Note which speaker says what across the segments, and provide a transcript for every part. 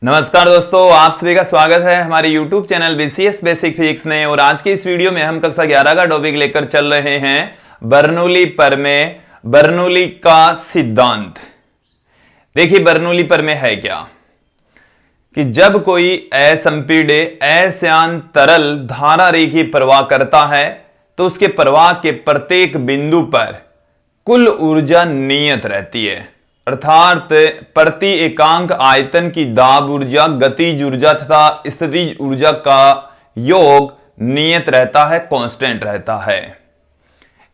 Speaker 1: नमस्कार दोस्तों, आप सभी का स्वागत है हमारे YouTube channel BCS basic physics में। और आज की इस वीडियो में हम कक्षा 11 का टॉपिक लेकर चल रहे हैं बर्नौली प्रमेय, बर्नौली का सिद्धांत। देखिए बर्नौली प्रमेय है क्या कि जब कोई असंपीड्य अशांत तरल धारा रेखीय प्रवाह करता है तो उसके प्रवाह के प्रत्येक बिंदु पर कुल ऊर्जा नियत रहती है, अर्थात प्रति एकांक आयतन की दाब ऊर्जा, गतिज ऊर्जा तथा स्थितिज ऊर्जा का योग नियत रहता है, कांस्टेंट रहता है।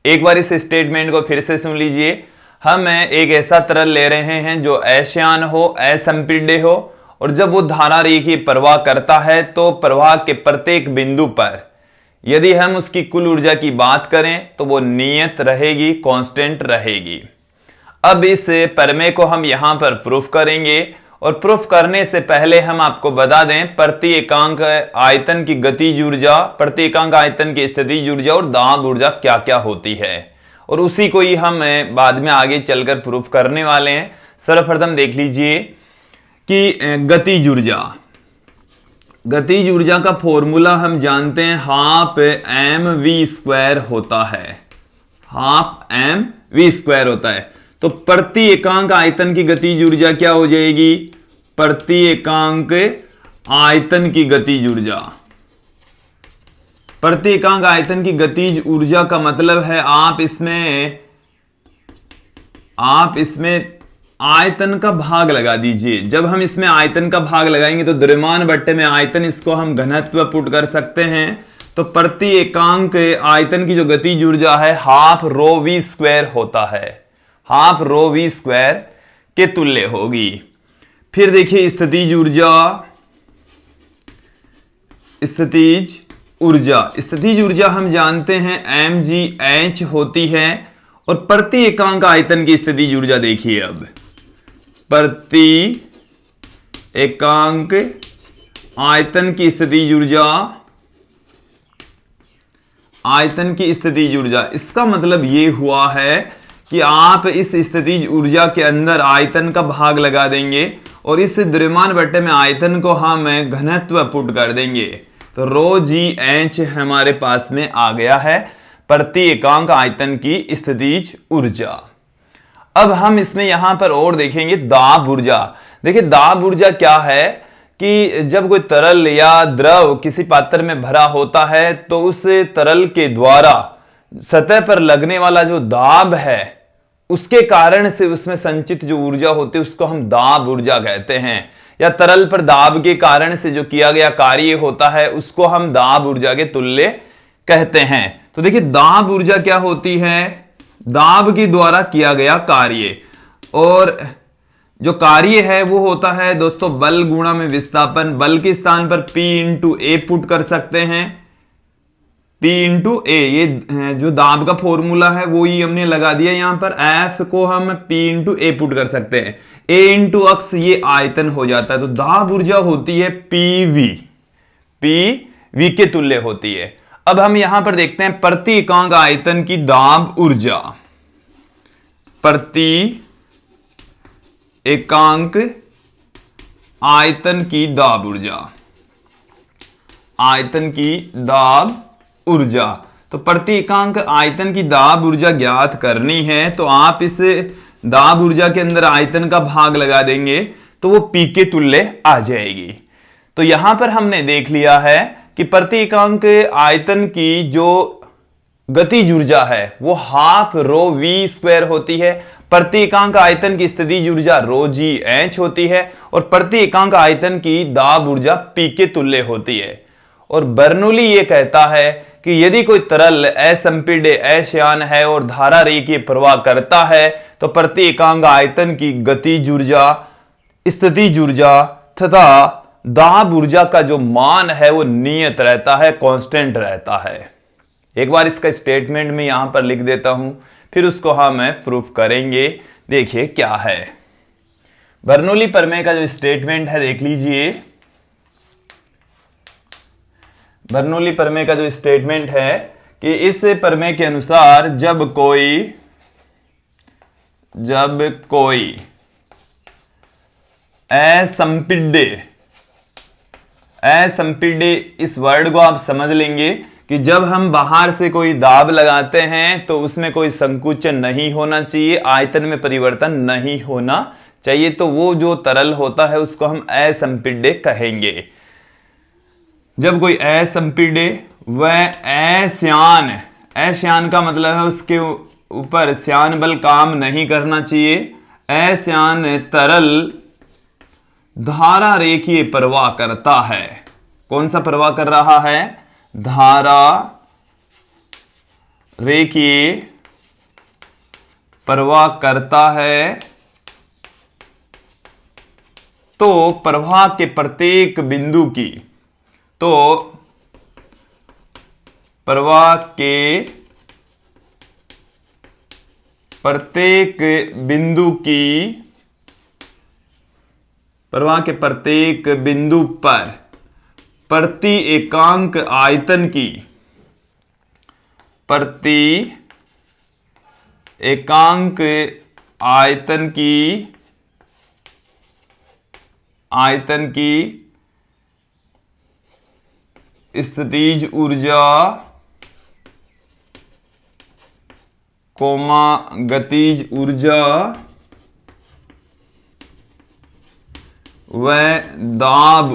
Speaker 1: एक बार इस स्टेटमेंट को फिर से सुन लीजिए। हम एक ऐसा तरल ले रहे हैं जो अशांत हो, असंपीड्य हो, और जब वो धारा रेखीय प्रवाह करता है तो प्रवाह के प्रत्येक बिंदु पर यदि हम उसकी कुल ऊर्जा की बात करें तो वो नियत रहेगी, कांस्टेंट रहेगी। अब इस प्रमेय को हम यहां पर प्रूफ करेंगे, और प्रूफ करने से पहले हम आपको बता दें प्रति एकांक आयतन की गतिज ऊर्जा, प्रति एकांक आयतन की स्थितिज ऊर्जा और दाब ऊर्जा क्या क्या होती है, और उसी को ही हम बाद में आगे चलकर प्रूफ करने वाले हैं। सर्वप्रथम देख लीजिए कि गतिज ऊर्जा, गतिज ऊर्जा का फॉर्मूला हम जानते हैं, हाफ एम वी स्क्वायर होता है, हाफ एम वी स्क्वायर होता है। तो प्रति एकांक आयतन की गतिज ऊर्जा क्या हो जाएगी? प्रति एकांक आयतन की गतिज ऊर्जा, प्रति एकांक आयतन की गतिज ऊर्जा का मतलब है आप इसमें आयतन का भाग लगा दीजिए। जब हम इसमें आयतन का भाग लगाएंगे तो द्रव्यमान बट्टे में आयतन, इसको हम घनत्व पुट कर सकते हैं। तो प्रति एकांक आयतन की जो गतिज ऊर्जा है हाफ रो वी स्क्वायर होता है, हाफ रो वी स्क्वायर के तुल्य होगी। फिर देखिए स्थितिज ऊर्जा, स्थितिज ऊर्जा, स्थितिज ऊर्जा हम जानते हैं mgh होती है। और प्रति एकांक आयतन की स्थितिज ऊर्जा देखिए, अब प्रति एकांक आयतन की स्थितिज ऊर्जा, आयतन की स्थितिज ऊर्जा, इसका मतलब यह हुआ है कि आप इस स्थितिज ऊर्जा के अंदर आयतन का भाग लगा देंगे और इस द्रव्यमान बट्टे में आयतन को हम घनत्व पुट कर देंगे। तो रो जी एच हमारे पास में आ गया है प्रति एकांक आयतन की स्थितिज ऊर्जा। अब हम इसमें यहां पर और देखेंगे दाब ऊर्जा। देखिए दाब ऊर्जा क्या है कि जब कोई तरल या द्रव किसी पात्र में भरा होता है तो उस तरल के द्वारा सतह पर लगने वाला जो दाब है उसके कारण से उसमें संचित जो ऊर्जा होती है उसको हम दाब ऊर्जा कहते हैं, या तरल पर दाब के कारण से जो किया गया कार्य होता है उसको हम दाब ऊर्जा के तुल्य कहते हैं। तो देखिए दाब ऊर्जा क्या होती है? दाब के द्वारा किया गया कार्य, और जो कार्य है वो होता है दोस्तों बल गुणा में विस्थापन। बल के स्थान पर P इंटू ए पुट कर सकते हैं, P इंटू ए, ये जो दाब का फॉर्मूला है वो ही हमने लगा दिया यहां पर। F को हम P इंटू ए पुट कर सकते हैं, A इंटू अक्स ये आयतन हो जाता है। तो दाब ऊर्जा होती है PV, PV के तुल्य होती है। अब हम यहां पर देखते हैं प्रति एकांक आयतन की दाब ऊर्जा, प्रति एकांक आयतन की दाब ऊर्जा, आयतन की दाब ऊर्जा। तो प्रति एकांक आयतन की दाब ऊर्जा ज्ञात करनी है तो आप इस दाब ऊर्जा के अंदर आयतन का भाग लगा देंगे तो वो P के तुल्य आ जाएगी। तो यहां पर हमने देख लिया है कि प्रति एकांक आयतन की जो गतिज ऊर्जा है वो हाफ रो वी स्क्वायर होती है, प्रति एकांक आयतन की स्थितिज ऊर्जा रो जी एच होती है, और प्रति एकांक आयतन की दाब ऊर्जा P के तुल्य होती है। और बर्नौली ये कहता है कि यदि कोई तरल असंपीड्य अशांत है और धारा रेखीय प्रवाह करता है तो प्रति एकांक आयतन की गतिज ऊर्जा, स्थितिज ऊर्जा तथा दाब ऊर्जा का जो मान है वो नियत रहता है, कांस्टेंट रहता है। एक बार इसका स्टेटमेंट में यहां पर लिख देता हूं, फिर उसको हम प्रूफ करेंगे। देखिए क्या है बर्नौली प्रमेय का जो स्टेटमेंट है, देख लीजिए। बर्नौली प्रमेय का जो स्टेटमेंट है कि इस प्रमेय के अनुसार जब कोई असंपीड्य असंपीड्य इस वर्ड को आप समझ लेंगे कि जब हम बाहर से कोई दाब लगाते हैं तो उसमें कोई संकुचन नहीं होना चाहिए, आयतन में परिवर्तन नहीं होना चाहिए, तो वो जो तरल होता है उसको हम असंपीड्य कहेंगे। जब कोई असंपीड्य व अश्यान, अश्यान का मतलब है उसके ऊपर श्यान बल काम नहीं करना चाहिए, अश्यान तरल धारा रेखीय प्रवाह करता है। कौन सा प्रवाह कर रहा है? धारा रेखीय प्रवाह करता है। तो प्रवाह के प्रत्येक बिंदु की, तो प्रवाह के प्रत्येक बिंदु की, प्रवाह के प्रत्येक बिंदु पर प्रति एकांक आयतन की, प्रति एकांक आयतन की स्थितिज ऊर्जा कोमा गतिज ऊर्जा व दाब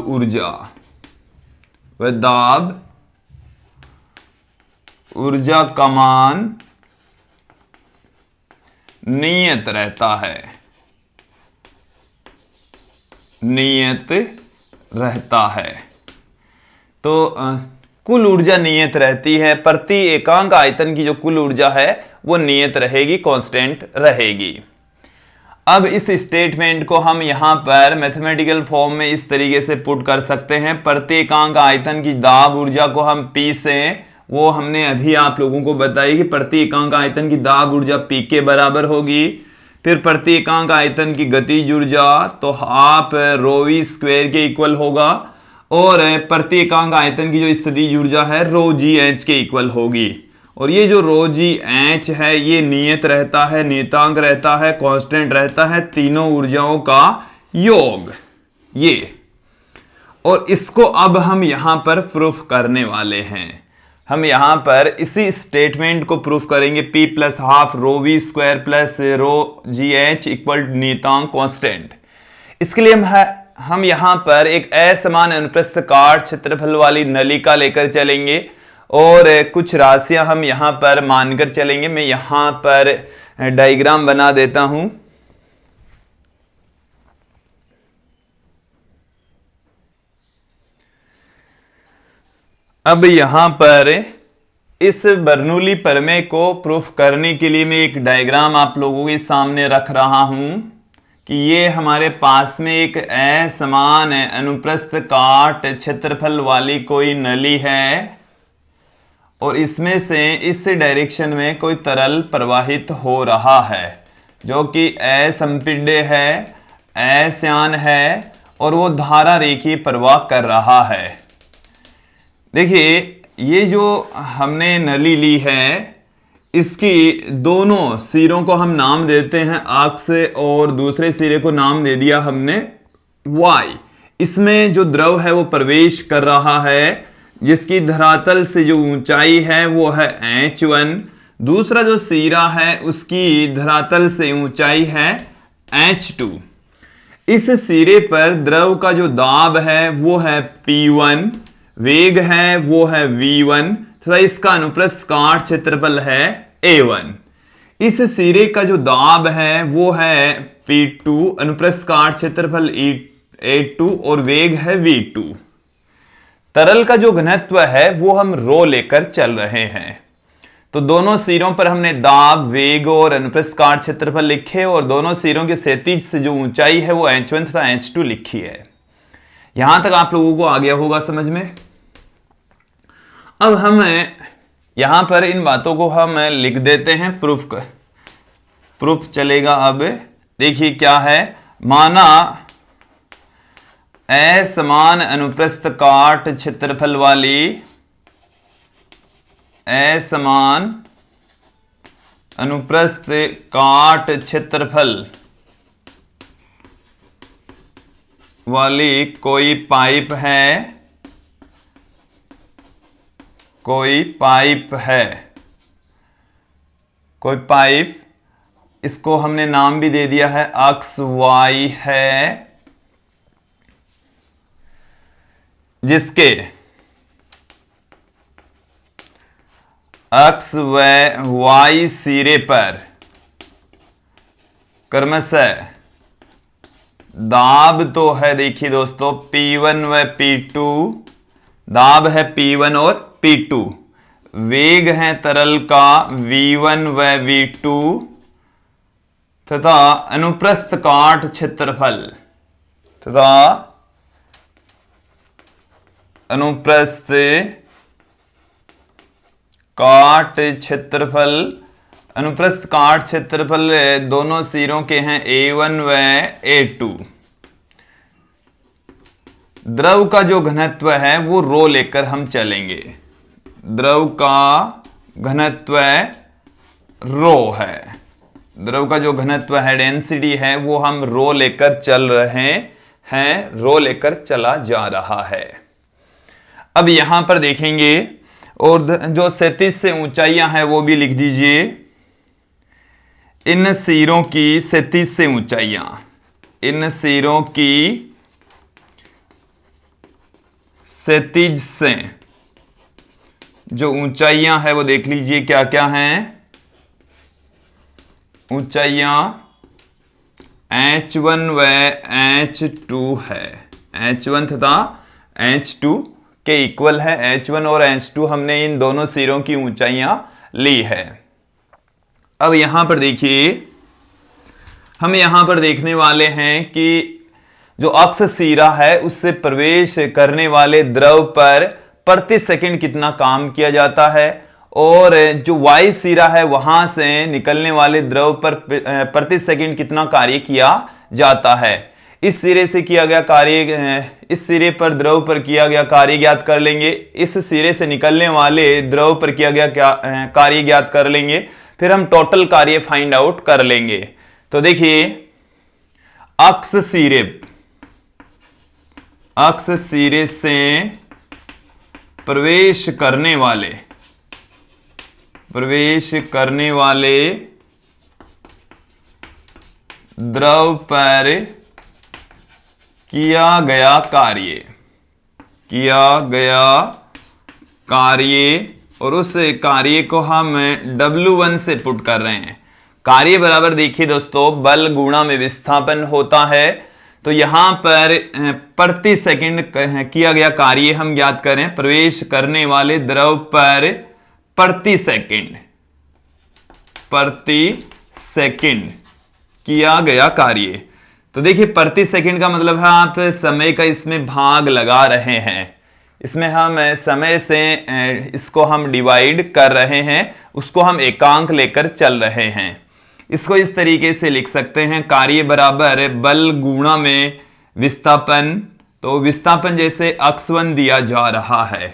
Speaker 1: ऊर्जा का मान नियत रहता है, तो कुल ऊर्जा नियत रहती है। प्रति एकांक आयतन की जो कुल ऊर्जा है वो नियत रहेगी, कांस्टेंट रहेगी। अब इस स्टेटमेंट को हम यहां पर मैथमेटिकल फॉर्म में इस तरीके से पुट कर सकते हैं। प्रति एकांक आयतन की दाब ऊर्जा को हम P से, वो हमने अभी आप लोगों को बताई कि प्रति एकांक आयतन की दाब ऊर्जा P के बराबर होगी। फिर प्रति एकांक आयतन की गतिज ऊर्जा तो हाफ रो वी स्क्वायर के इक्वल होगा, और प्रति एकांक आयतन की जो स्थितिज ऊर्जा है रो जी एच के इक्वल होगी। और ये जो रो जी एच है ये नियत रहता है, नियतांक रहता है, कांस्टेंट रहता है, तीनों ऊर्जाओं का योग ये। और इसको अब हम यहां पर प्रूफ करने वाले हैं। हम यहां पर इसी स्टेटमेंट को प्रूफ करेंगे, P plus half rho V square plus rho G H equal नियतांक कांस्टेंट। इसके लिए हम यहां पर एक असमान अनुप्रस्थ काट क्षेत्रफल वाली नलिका लेकर चलेंगे और कुछ राशियां हम यहां पर मानकर चलेंगे। मैं यहां पर डायग्राम बना देता हूं। अब यहां पर इस बर्नौली प्रमेय को प्रूफ करने के लिए मैं एक डायग्राम आप लोगों के सामने रख रहा हूं कि ये हमारे पास में एक असमान अनुप्रस्थ काट क्षेत्रफल वाली कोई नली है और इसमें से इस डायरेक्शन में कोई तरल प्रवाहित हो रहा है जो कि असंपीड्य है, अश्यान है और वो धारा रेखीय प्रवाह कर रहा है। देखिए ये जो हमने नली ली है इसकी दोनों सिरों को हम नाम देते हैं अक्ष और दूसरे सिरे को नाम दे दिया हमने y। इसमें जो द्रव है वो प्रवेश कर रहा है जिसकी धरातल से जो ऊंचाई है वो है h1, दूसरा जो सिरा है उसकी धरातल से ऊंचाई है h2। इस सिरे पर द्रव का जो दाब है वो है P1, वेग है वो है V1 तथा इसका अनुप्रस्थ काट क्षेत्रफल है A1। इस सिरे का जो दाब है वो है P2, अनुप्रस्थ काट क्षेत्रफल A2 और वेग है V2। तरल का जो घनत्व है वो हम रो लेकर चल रहे हैं, तो दोनों सिरों पर हमने दाब, वेग और अनुप्रस्थ काट क्षेत्रफल लिखे और दोनों सिरों के क्षैतिज से जो ऊंचाई है वो h1 तथा h2 लिखी है। यहां तक आप लोगों को आ गया होगा समझ में। अब हम यहां पर इन बातों को हम लिख देते हैं, प्रूफ चलेगा। अब देखिए क्या है, माना असमान अनुप्रस्थ काट क्षेत्रफल वाली, असमान अनुप्रस्थ काट क्षेत्रफल वाली कोई पाइप है कोई पाइप है, कोई पाइप, इसको हमने नाम भी दे दिया है अक्ष वाई है, जिसके अक्ष व वाई सिरे पर क्रमशः दाब तो है, देखिए दोस्तों P1 व P2, दाब है P1 और P2, वेग है तरल का V1 व V2 तथा अनुप्रस्थ काट क्षेत्रफल तथा अनुप्रस्थ काट क्षेत्रफल, अनुप्रस्थ काट क्षेत्रफल दोनों सिरों के हैं A1 व A2। द्रव का जो घनत्व है वो रो लेकर हम चलेंगे, द्रव का घनत्व रो है, द्रव का जो घनत्व है डेंसिटी है वो हम रो लेकर चल रहे हैं, रो लेकर चला जा रहा है। अब यहां पर देखेंगे और जो 37 से ऊंचाइयां हैं वो भी लिख दीजिए, इन सिरों की 37 से ऊंचाइयां, इन सिरों की 37 से जो ऊंचाइयां हैं वो देख लीजिए क्या क्या हैं। ऊंचाइयां H1 व H2 है, H1 तथा H2 के इक्वल है, H1 और H2 हमने इन दोनों सिरों की ऊंचाइयां ली है। अब यहां पर देखिए, हम यहां पर देखने वाले हैं कि जो अक्ष सिरा है उससे प्रवेश करने वाले द्रव पर प्रति सेकंड कितना काम किया जाता है, और जो वाई सिरा है वहां से निकलने वाले द्रव पर प्रति सेकंड कितना कार्य किया जाता है। इस सिरे से किया गया कार्य, इस सिरे पर द्रव पर किया गया कार्य ज्ञात कर लेंगे, इस सिरे से निकलने वाले द्रव पर किया गया कार्य ज्ञात कर लेंगे, फिर हम टोटल कार्य फाइंड आउट कर लेंगे। तो देखिए अक्ष सिरे से प्रवेश करने वाले द्रव पर किया गया कार्य और उस कार्य को हम W1 से पुट कर रहे हैं। कार्य बराबर देखिए दोस्तों बल गुणा में विस्थापन होता है, तो यहां पर प्रति सेकंड किया गया कार्य हम ज्ञात करें, प्रवेश करने वाले द्रव पर प्रति सेकंड किया गया कार्य। तो देखिए प्रति सेकंड का मतलब है आप समय का इसमें भाग लगा रहे हैं, इसमें हम समय से इसको हम डिवाइड कर रहे हैं, उसको हम एकांक लेकर चल रहे हैं। इसको इस तरीके से लिख सकते हैं, कार्य बराबर बल गुणा में विस्थापन। तो विस्थापन जैसे x1 दिया जा रहा है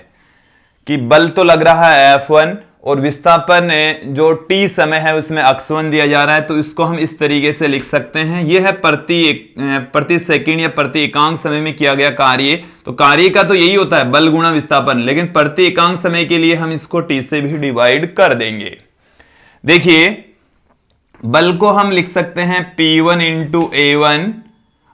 Speaker 1: कि बल तो लग रहा है F1 और विस्थापन जो t समय है उसमें x1 दिया जा रहा है, तो इसको हम इस तरीके से लिख सकते हैं। यह है प्रति सेकंड या प्रति एकांक समय में किया गया कार्य। तो कार्य का तो यही होता है बल गुणा विस्थापन, लेकिन प्रति एकांक समय के लिए हम इसको t से भी डिवाइड कर देंगे। देखिए बल को हम लिख सकते हैं P1 इंटू A1,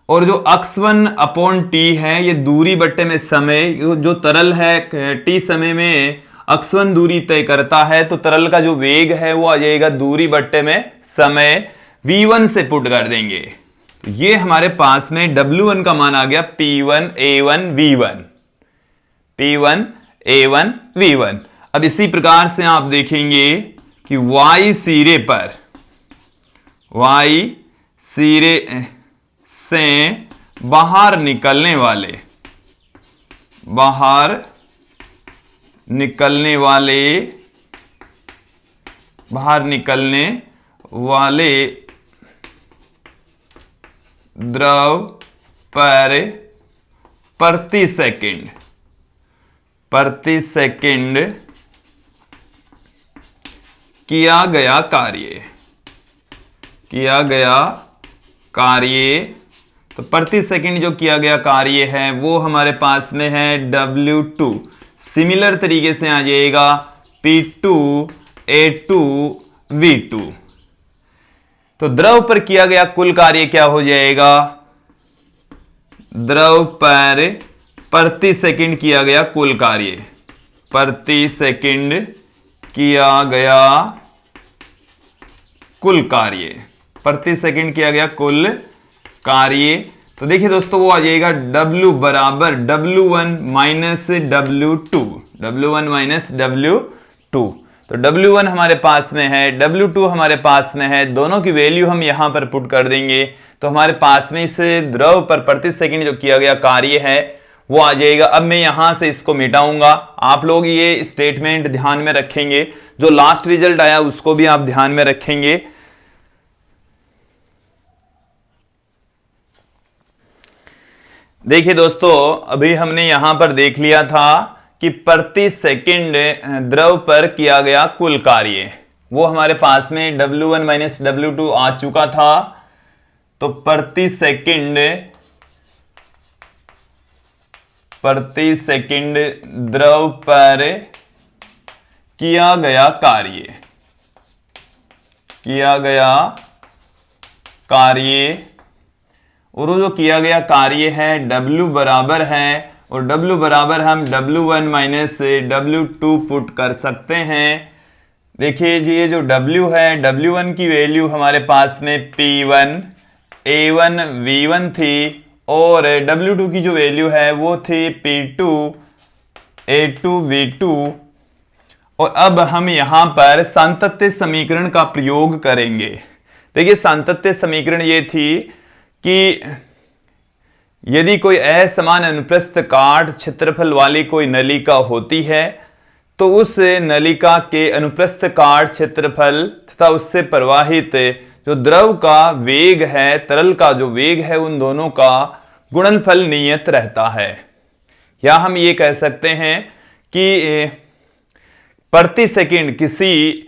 Speaker 1: और जो x1 अपॉन t है ये दूरी बट्टे में समय, जो तरल है t समय में x1 दूरी तय करता है, तो तरल का जो वेग है वो आ जाएगा दूरी बट्टे में समय, v1 से पुट कर देंगे। ये हमारे पास में W1 का मान आ गया P1 A1 V1, P1 A1 V1। अब इसी प्रकार से आप देखेंगे कि y सिरे से बाहर निकलने वाले द्रव पर प्रति सेकंड किया गया कार्य, तो प्रति सेकंड जो किया गया कार्य है वो हमारे पास में है W2। सिमिलर तरीके से आ जाएगा P2A2V2। तो द्रव पर किया गया कुल कार्य क्या हो जाएगा? द्रव पर प्रति सेकंड किया गया कुल कार्य, प्रति सेकंड किया गया कुल कार्य, प्रति सेकंड किया गया कुल कार्य। तो देखिए दोस्तों वो आ जाएगा W बराबर W1 minus W2, W1 minus W2। तो W1 हमारे पास में है, W2 हमारे पास में है, दोनों की वैल्यू हम यहां पर पुट कर देंगे तो हमारे पास में इस द्रव पर प्रति सेकंड जो किया गया कार्य है वो आ जाएगा। अब मैं यहां से इसको मिटाऊंगा, आप लोग ये स्टेटमेंट ध्यान में रखेंगे, जो लास्ट रिजल्ट आया उसको भी आप ध्यान में रखेंगे। देखिए दोस्तों अभी हमने यहां पर देख लिया था कि प्रति सेकंड द्रव पर किया गया कुल कार्य, वो हमारे पास में W1 माइनस W2 आ चुका था। तो प्रति सेकंड द्रव पर किया गया कार्य और वो जो किया गया कार्य है W बराबर है, और W बराबर हम W1 माइनस W2 पुट कर सकते हैं। देखिए जी ये जो W है, W1 की वैल्यू हमारे पास में P1 A1 V1 थी और W2 की जो वैल्यू है वो थी P2 A2 V2। और अब हम यहां पर सातत्य समीकरण का प्रयोग करेंगे। देखिए सातत्य समीकरण ये थी कि यदि कोई असमान अनुप्रस्थ काट क्षेत्रफल वाली कोई नलिका होती है तो उस नलिका के अनुप्रस्थ काट क्षेत्रफल तथा उससे प्रवाहित जो द्रव का वेग है, तरल का जो वेग है, उन दोनों का गुणनफल नियत रहता है। या हम ये कह सकते हैं कि प्रति सेकंड किसी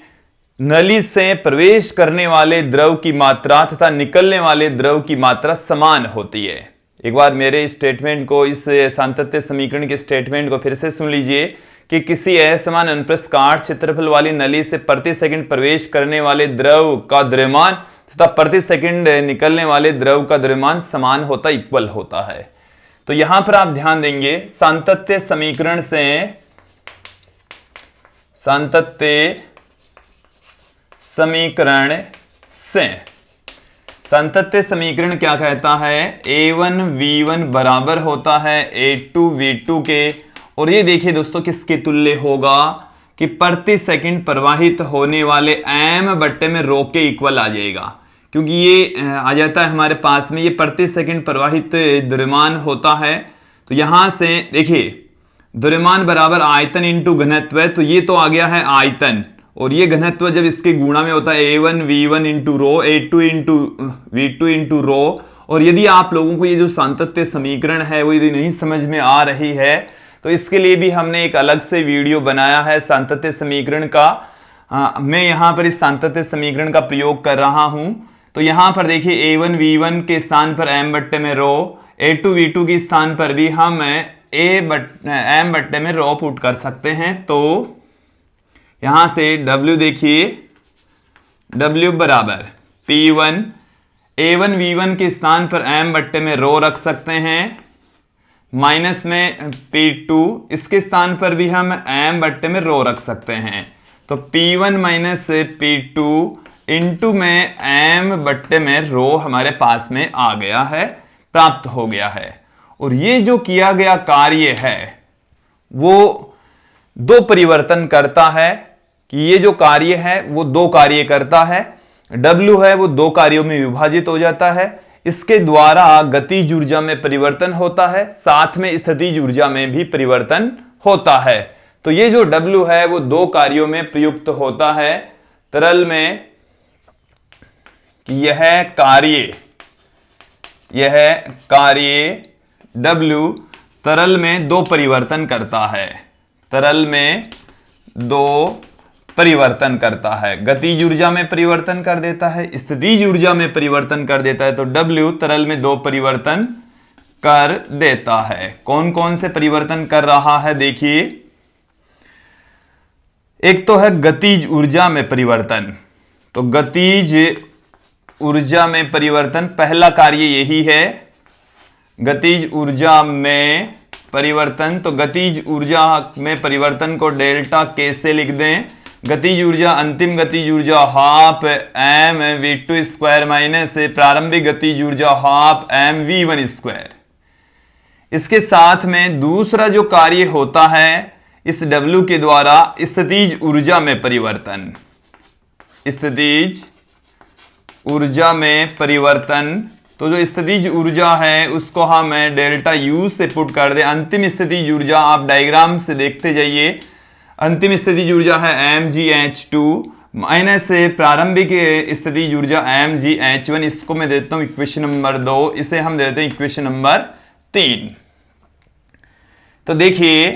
Speaker 1: नली से प्रवेश करने वाले द्रव की मात्रा तथा निकलने वाले द्रव की मात्रा समान होती है। एक बार मेरे स्टेटमेंट को, इस सातत्य समीकरण के स्टेटमेंट को फिर से सुन लीजिए कि किसी असमान अनुप्रस्थ काट क्षेत्रफल वाली नली से प्रति सेकंड प्रवेश करने वाले द्रव का द्रव्यमान तथा प्रति सेकंड निकलने वाले द्रव का द्रव्यमान समान होता, इक्वल होता है। तो यहां पर आप ध्यान देंगे सातत्य समीकरण सातत्य समीकरण क्या कहता है? A1 V1 बराबर होता है A2 V2 के। और ये देखिए दोस्तों किसके तुल्य होगा कि प्रति सेकंड प्रवाहित होने वाले m बट्टे में रो के इक्वल आ जाएगा, क्योंकि ये आ जाता है हमारे पास में, ये प्रति सेकंड प्रवाहित द्रव्यमान होता है। तो यहां से देखिए द्रव्यमान बराबर आयतन इंटू घनत्व है, तो ये तो आ गया है आयतन, और ये घनत्व जब इसके गुणा में होता है A1 V1 into rho, A2 into V2 into rho. और यदि आप लोगों को ये जो सातत्य समीकरण है वो यदि नहीं समझ में आ रही है तो इसके लिए भी हमने एक अलग से वीडियो बनाया है सातत्य समीकरण का। मैं यहां पर इस सातत्य समीकरण का प्रयोग कर रहा हूं। तो यहां पर देखिए A1 V1 के स्थान पर m बट्टे में रो, A2 V2 के स्थान पर भी हम m बट्टे में रो पुट कर सकते हैं। तो यहां से W देखिए, W बराबर P1 A1 V1 के स्थान पर m बट्टे में रो रख सकते हैं, माइनस में P2 इसके स्थान पर भी हम m बट्टे में रो रख सकते हैं। तो P1 माइनस P2 इंटू में m बट्टे में रो हमारे पास में आ गया है, प्राप्त हो गया है। और ये जो किया गया कार्य है वो दो परिवर्तन करता है, कि ये जो कार्य है वो दो कार्य करता है। W है वो दो कार्यों में विभाजित हो जाता है, इसके द्वारा गतिज ऊर्जा में परिवर्तन होता है, साथ में स्थितिज ऊर्जा में भी परिवर्तन होता है। तो ये जो W है वो दो कार्यों में प्रयुक्त होता है तरल में, कि यह कार्य W तरल में दो परिवर्तन करता है, तरल में दो परिवर्तन करता है, गतिज ऊर्जा में परिवर्तन कर देता है, स्थितिज ऊर्जा में परिवर्तन कर देता है। तो W तरल में दो परिवर्तन कर देता है। कौन कौन से परिवर्तन कर रहा है? देखिए एक तो है गतिज ऊर्जा में परिवर्तन। तो गतिज ऊर्जा में परिवर्तन, पहला कार्य यही है, गतिज ऊर्जा में परिवर्तन। तो गतिज ऊर्जा में परिवर्तन को डेल्टा के से लिख दें। गतिज ऊर्जा, अंतिम गतिज ऊर्जा half M V two square minus प्रारंभिक गतिज ऊर्जा half M V one square. इसके साथ में दूसरा जो कार्य होता है इस W के द्वारा, स्थितिज ऊर्जा में परिवर्तन। स्थितिज ऊर्जा में परिवर्तन, तो जो स्थितिज ऊर्जा है उसको हम डेल्टा U से पुट कर दें। अंतिम स्थितिज ऊर्जा आप डायग्राम से देखते जाइए। अंतिम स्थितिज ऊर्जा है mgH2 माइनस प्रारंभिक स्थितिज ऊर्जा mgH1। इसको मैं देता हूं इक्वेशन नंबर 2, इसे हम देते हैं इक्वेशन नंबर 3। तो देखिए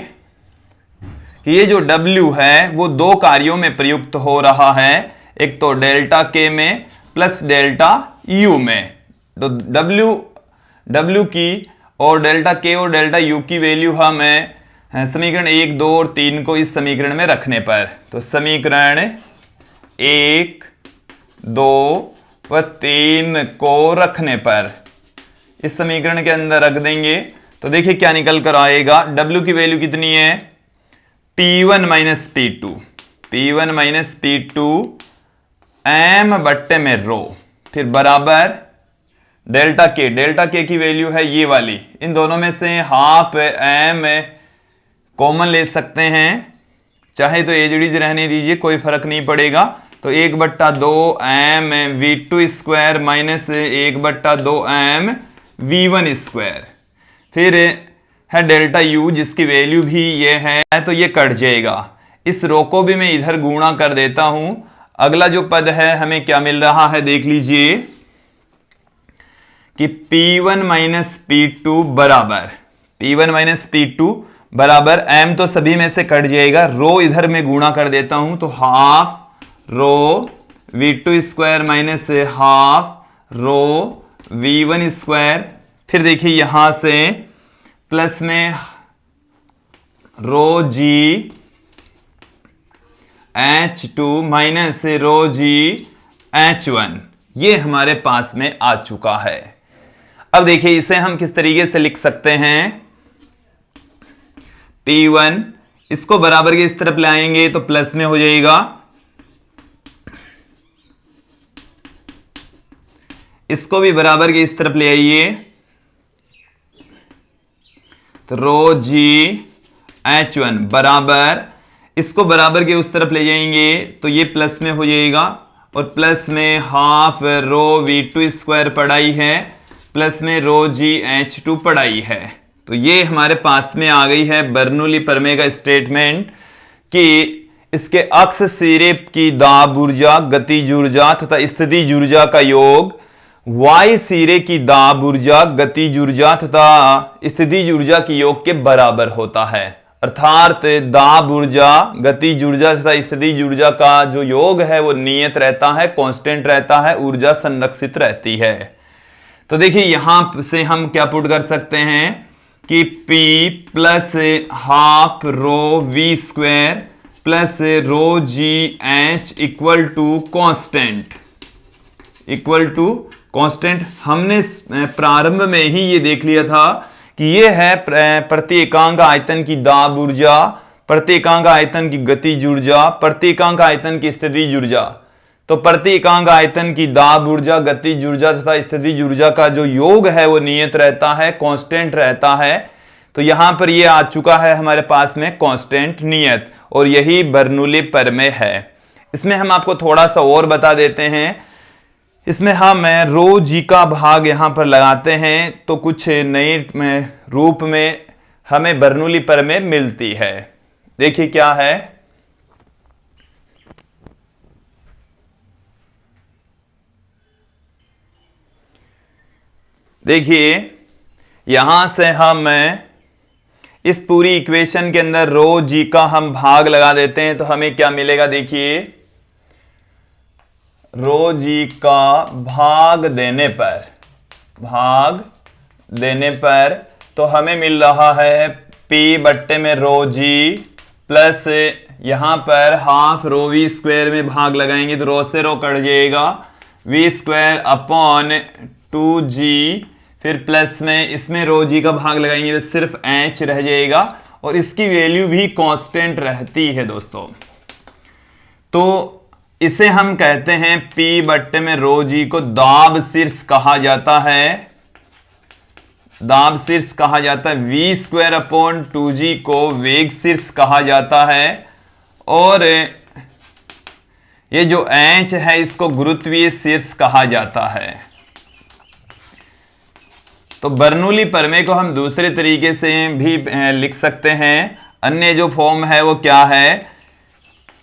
Speaker 1: कि ये जो W है वो दो कार्यों में प्रयुक्त हो रहा है, एक तो डेल्टा K में प्लस डेल्टा U में। तो W की और डेल्टा K और डेल्टा U की वैल्यू हम समीकरण 1, 2 और 3 को इस समीकरण में रखने पर, तो समीकरण 1, 2 व 3 को रखने पर इस समीकरण के अंदर रख देंगे तो देखिए क्या निकल कर आएगा। W की वैल्यू कितनी है, P1 minus P2, P1 minus P2 M बट्टे में रो, फिर बराबर डेल्टा K की वैल्यू है ये वाली, इन दोनों में से हाफ M कॉमन ले सकते हैं, चाहे तो एजडीज रहने दीजिए, कोई फर्क नहीं पड़ेगा। तो 1/2 M V2 square minus 1/2 M V1 square, फिर है डेल्टा U जिसकी वैल्यू भी ये है, तो ये कट जाएगा। इस रो को भी मैं इधर गुणा कर देता हूं। अगला जो पद है हमें क्या मिल रहा है, देख लीजिए कि P1 माइनस P2 बराबर, P1 माइनस P2 बराबर M तो सभी में से कट जाएगा, रो इधर में गुणा कर देता हूं, तो half rho V2 square minus half rho V1 square. फिर देखिए यहां से प्लस में रो G H2 minus rho G H1, ये हमारे पास में आ चुका है। अब देखिए इसे हम किस तरीके से लिख सकते हैं, P1 इसको बराबर के इस तरफ ले आएंगे तो प्लस में हो जाएगा, इसको भी बराबर के इस तरफ ले आइए तो रो G H1 बराबर, इसको बराबर के उस तरफ ले जाएंगे तो ये प्लस में हो जाएगा, और प्लस में हाफ रो V2 स्क्वायर पढ़ाई है प्लस में रो G H2 पढ़ाई है। तो ये हमारे पास में आ गई है बर्नौली प्रमेय का स्टेटमेंट कि इसके अक्ष सिरे की दाब ऊर्जा, गतिज ऊर्जा तथा स्थितिज ऊर्जा का योग y सिरे की दाब ऊर्जा, गतिज ऊर्जा तथा स्थितिज ऊर्जा के योग के बराबर होता है। अर्थात दाब ऊर्जा, गतिज ऊर्जा तथा स्थितिज ऊर्जा का जो योग है वो नियत रहता है, कांस्टेंट रहता है, ऊर्जा संरक्षित रहती है। तो देखिए यहां से हम क्या पुट कर सकते हैं कि P plus half rho V square plus rho G H equal to constant, equal to constant. हमने प्रारंभ में ही ये देख लिया था कि ये है प्रति एकांक आयतन की दाब ऊर्जा, प्रति एकांक आयतन की गतिज ऊर्जा, प्रति एकांक आयतन की स्थितिज ऊर्जा। तो प्रति एकांक आयतन की दाब ऊर्जा, गतिज ऊर्जा तथा स्थितिज ऊर्जा का जो योग है वो नियत रहता है, कांस्टेंट रहता है। तो यहां पर ये आ चुका है हमारे पास में कांस्टेंट, नियत, और यही बर्नौली प्रमेय है। इसमें हम आपको थोड़ा सा और बता देते हैं, इसमें हम रो G का भाग यहां पर लगाते हैं तो कुछ नए रूप में हमें बर्नौली प्रमेय मिलती है। देखिए क्या है, देखिए यहां से हम इस पूरी इक्वेशन के अंदर रो G का हम भाग लगा देते हैं तो हमें क्या मिलेगा, देखिए रो G का भाग देने पर तो हमें मिल रहा है P बट्टे में रो G प्लस यहां पर हाफ रो वी स्क्वायर में भाग लगाएंगे तो रो से रो कट जाएगा, वी स्क्वायर अपॉन 2g, फिर प्लस में इसमें रो जी का भाग लगाएंगे तो सिर्फ h रह जाएगा और इसकी वैल्यू भी कांस्टेंट रहती है दोस्तों। तो इसे हम कहते हैं P बट्टे में रो जी को दाब शीर्ष कहा जाता है, दाब शीर्ष कहा जाता है। वी स्क्वायर अपॉन 2g को वेग शीर्ष कहा जाता है और ये जो h है इसको गुरुत्वीय शीर्ष कहा जाता है। तो बर्नौली प्रमेय को हम दूसरे तरीके से भी लिख सकते हैं। अन्य जो फॉर्म है वो क्या है,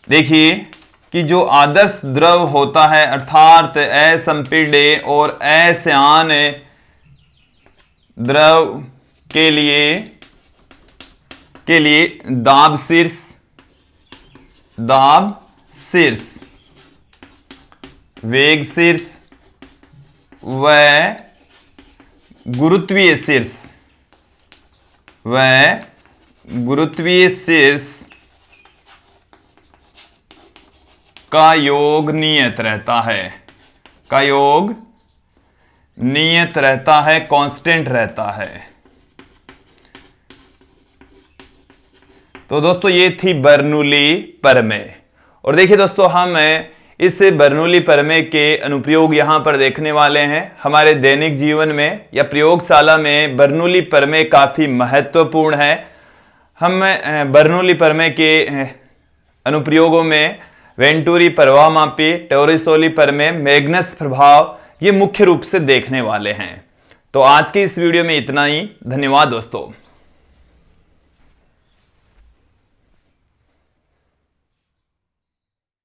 Speaker 1: देखिए कि जो आदर्श द्रव होता है अर्थात असंपीड्य और अश्यान द्रव के लिए दाब शीर्ष, वेग शीर्ष व गुरुत्वीय शीर्ष का योग नियत रहता है, कांस्टेंट रहता है। तो दोस्तों ये थी बर्नौली प्रमेय। और देखिए दोस्तों हम इस बर्नौली प्रमेय के अनुप्रयोग यहां पर देखने वाले हैं। हमारे दैनिक जीवन में या प्रयोगशाला में बर्नौली प्रमेय काफी महत्वपूर्ण है। हम बर्नौली प्रमेय के अनुप्रयोगों में वेंटूरी प्रवाह मापी, टोरिसोली प्रमेय, मैग्नस प्रभाव ये मुख्य रूप से देखने वाले हैं। तो आज की इस वीडियो में इतना ही। धन्यवाद दोस्तों।